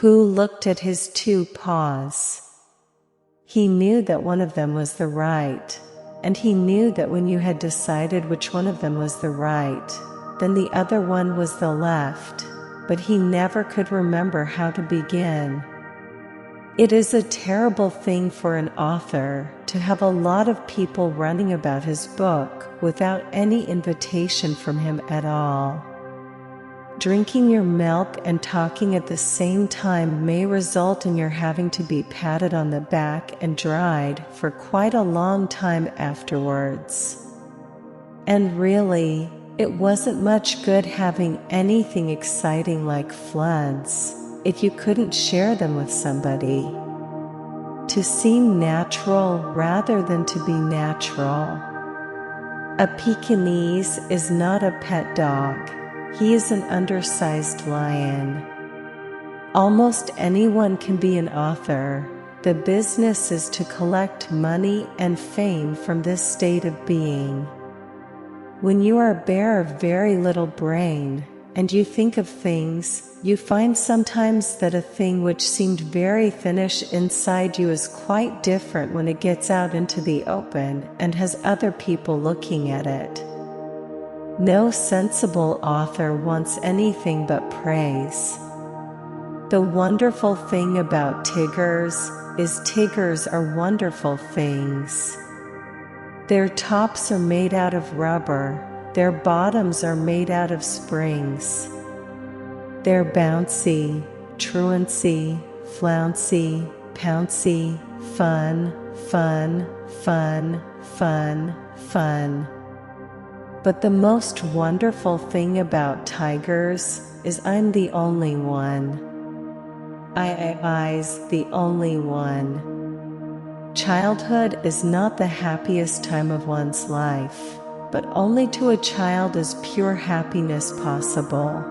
Pooh looked at his two paws. He knew that one of them was the right, and he knew that when you had decided which one of them was the right, then the other one was the left, but he never could remember how to begin. It is a terrible thing for an author to have a lot of people running about his book without any invitation from him at all. Drinking your milk and talking at the same time may result in your having to be patted on the back and dried for quite a long time afterwards. And really, it wasn't much good having anything exciting like floods if you couldn't share them with somebody. To seem natural rather than to be natural. A Pekingese is not a pet dog. He is an undersized lion. Almost anyone can be an author. The business is to collect money and fame from this state of being. When you are bare of very little brain, and you think of things, you find sometimes that a thing which seemed very finished inside you is quite different when it gets out into the open and has other people looking at it. No sensible author wants anything but praise. The wonderful thing about tigers is tigers are wonderful things. Their tops are made out of rubber, their bottoms are made out of springs. They're bouncy, truancy, flouncy, pouncy, fun, fun, fun, fun, fun. But the most wonderful thing about tigers is I'm the only one. I's the only one. Childhood is not the happiest time of one's life, but only to a child is pure happiness possible.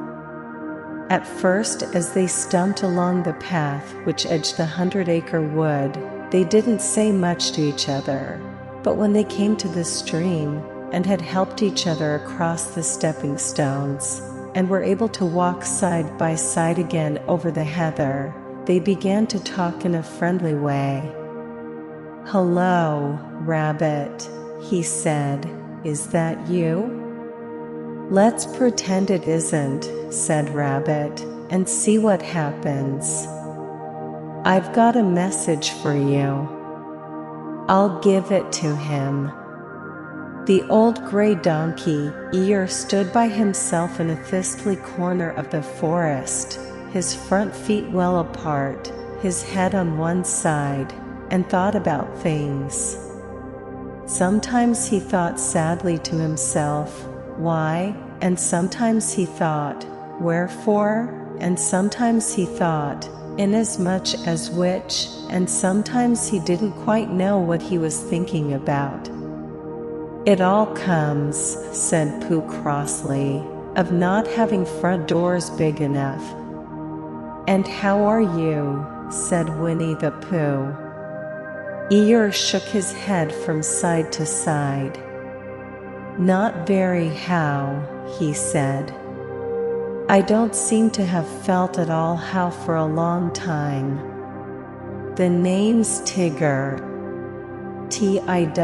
At first, as they stumped along the path which edged the 100-acre wood, they didn't say much to each other, but when they came to the stream, and had helped each other across the stepping stones, and were able to walk side by side again over the heather, they began to talk in a friendly way. "Hello, Rabbit," he said, "is that you?" "Let's pretend it isn't," said Rabbit, "and see what happens. I've got a message for you." "I'll give it to him." The old gray donkey, Eeyore, stood by himself in a thistly corner of the forest, his front feet well apart, his head on one side, and thought about things. Sometimes he thought sadly to himself, "Why?" and sometimes he thought, "Wherefore?" and sometimes he thought, "Inasmuch as which?" and sometimes he didn't quite know what he was thinking about. "It all comes," said Pooh crossly, "of not having front doors big enough." "And how are you?" said Winnie the Pooh. Eeyore shook his head from side to side. "Not very how," he said. "I don't seem to have felt at all how for a long time. The name's Tigger. Tiggusher.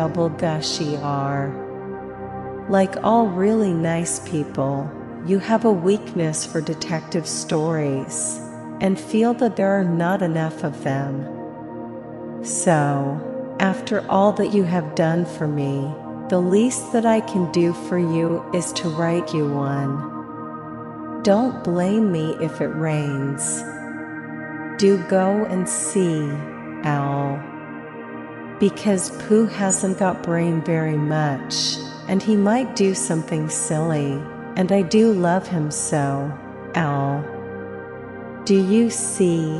Like all really nice people, you have a weakness for detective stories, and feel that there are not enough of them. So, after all that you have done for me, the least that I can do for you is to write you one. Don't blame me if it rains. Do go and see, Owl." Because Pooh hasn't got brain very much, and he might do something silly, and I do love him so, Owl. Do you see,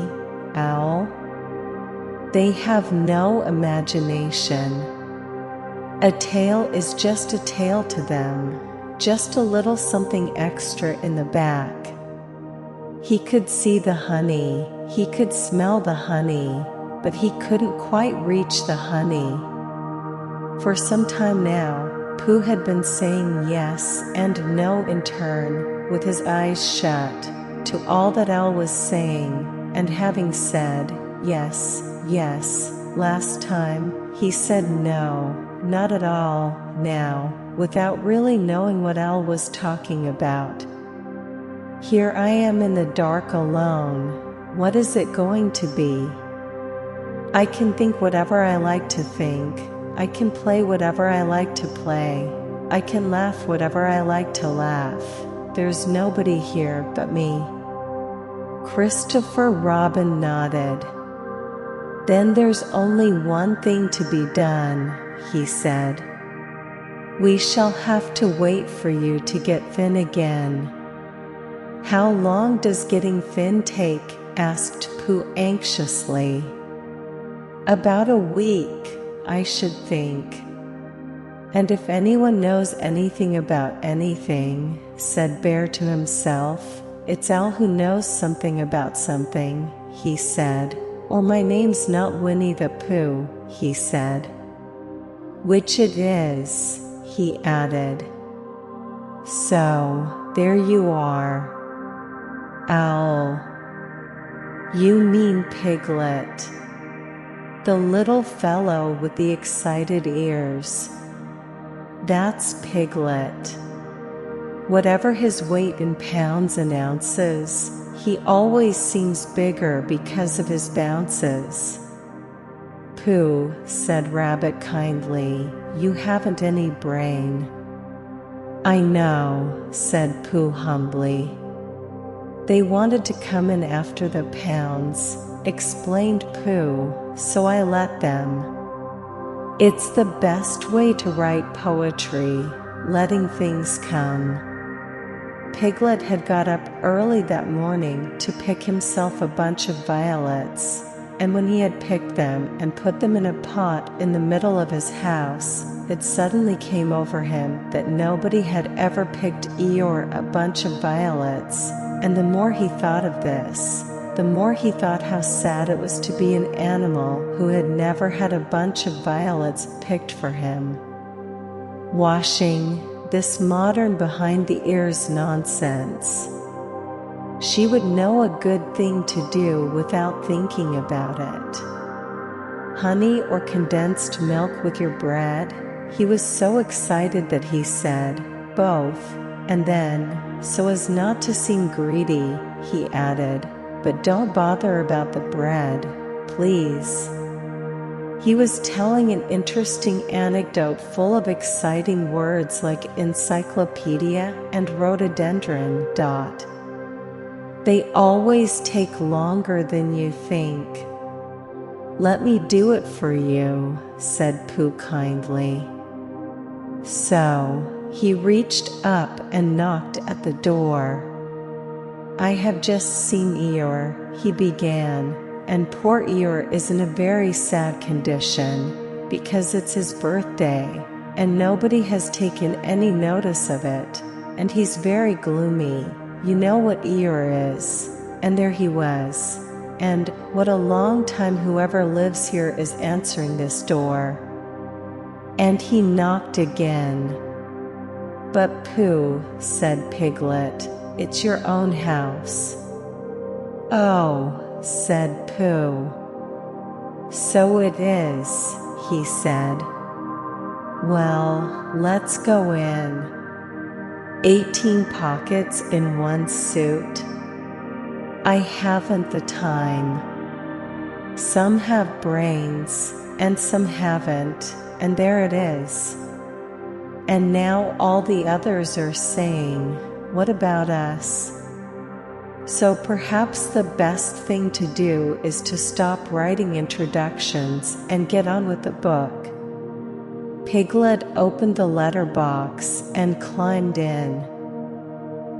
Owl? They have no imagination. A tail is just a tail to them, just a little something extra in the back. He could see the honey, he could smell the honey, but he couldn't quite reach the honey. For some time now, Pooh had been saying yes and no in turn, with his eyes shut, to all that Owl was saying, and having said, "Yes, yes," last time, he said no, not at all, now, without really knowing what Al was talking about. "Here I am in the dark alone. What is it going to be? I can think whatever I like to think. I can play whatever I like to play. I can laugh whatever I like to laugh. There's nobody here but me." Christopher Robin nodded. "Then there's only one thing to be done," he said. "We shall have to wait for you to get thin again." "How long does getting thin take?" asked Pooh anxiously. "About a week, I should think." "And if anyone knows anything about anything," said Bear to himself, "it's Al who knows something about something," he said. "Or my name's not Winnie the Pooh," he said. "Which it is," he added. "So, there you are." "Owl." "You mean Piglet." "The little fellow with the excited ears. That's Piglet. Whatever his weight in pounds and ounces, he always seems bigger because of his bounces." "Pooh," said Rabbit kindly, "you haven't any brain." "I know," said Pooh humbly. "They wanted to come in after the pounds," explained Pooh, "so I let them. It's the best way to write poetry, letting things come." Piglet had got up early that morning to pick himself a bunch of violets, and when he had picked them and put them in a pot in the middle of his house, it suddenly came over him that nobody had ever picked Eeyore a bunch of violets, and the more he thought of this, the more he thought how sad it was to be an animal who had never had a bunch of violets picked for him. Washing, this modern behind-the-ears nonsense. She would know a good thing to do without thinking about it. Honey or condensed milk with your bread? He was so excited that he said, "Both," and then, so as not to seem greedy, he added, "But don't bother about the bread, please." He was telling an interesting anecdote full of exciting words like encyclopedia and rhododendron. They always take longer than you think. "Let me do it for you," said Pooh kindly. So, he reached up and knocked at the door. "I have just seen Eeyore," he began, "and poor Eeyore is in a very sad condition, because it's his birthday, and nobody has taken any notice of it, and he's very gloomy. You know what Eeyore is." And there he was. And what a long time whoever lives here is answering this door. And he knocked again. "But Pooh," said Piglet, "it's your own house." "Oh," said Pooh. "So it is," he said. "Well, let's go in. 18 pockets in one suit? I haven't the time. Some have brains, and some haven't, and there it is. And now all the others are saying, what about us? So perhaps the best thing to do is to stop writing introductions and get on with the book." Piglet opened the letterbox and climbed in.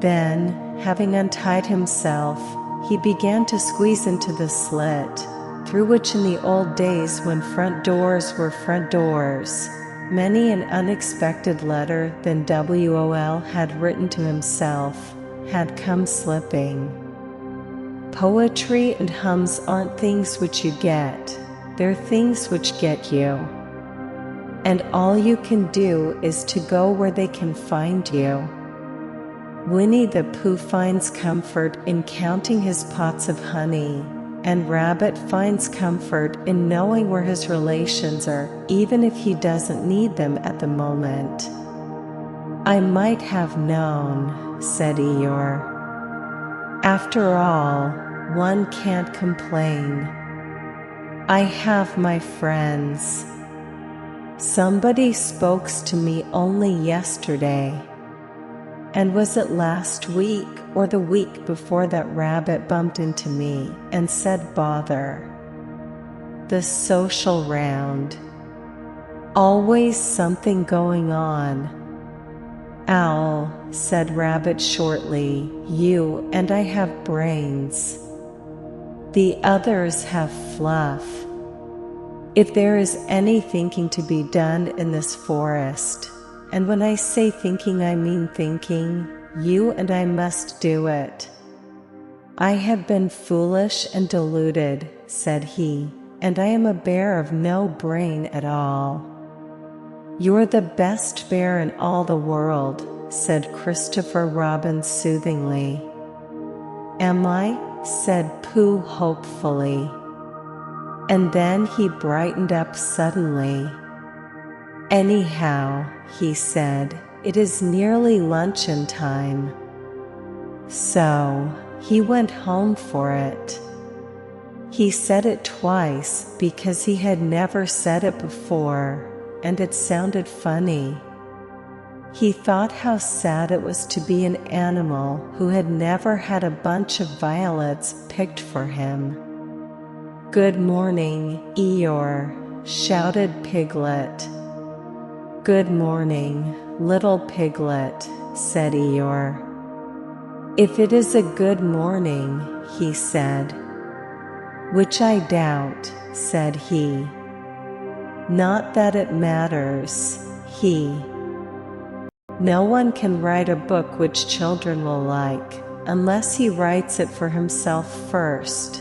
Then, having untied himself, he began to squeeze into the slit, through which in the old days when front doors were front doors, many an unexpected letter than WOL had written to himself, had come slipping. Poetry and hums aren't things which you get, they're things which get you. And all you can do is to go where they can find you. Winnie the Pooh finds comfort in counting his pots of honey, and Rabbit finds comfort in knowing where his relations are, even if he doesn't need them at the moment. "I might have known," said Eeyore. "After all, one can't complain. I have my friends. Somebody spoke to me only yesterday. And was it last week or the week before that Rabbit bumped into me and said bother? The social round. Always something going on." "Owl," said Rabbit shortly, "you and I have brains. The others have fluff. If there is any thinking to be done in this forest, and when I say thinking I mean thinking, you and I must do it." "I have been foolish and deluded," said he, "and I am a bear of no brain at all." "You're the best bear in all the world," said Christopher Robin soothingly. "Am I?" said Pooh hopefully. And then he brightened up suddenly. "Anyhow," he said, "it is nearly luncheon time." So, he went home for it. He said it twice because he had never said it before, and it sounded funny. He thought how sad it was to be an animal who had never had a bunch of violets picked for him. "Good morning, Eeyore," shouted Piglet. "Good morning, little Piglet," said Eeyore. "If it is a good morning," he said. "Which I doubt," said he. "Not that it matters, No one can write a book which children will like, unless he writes it for himself first,"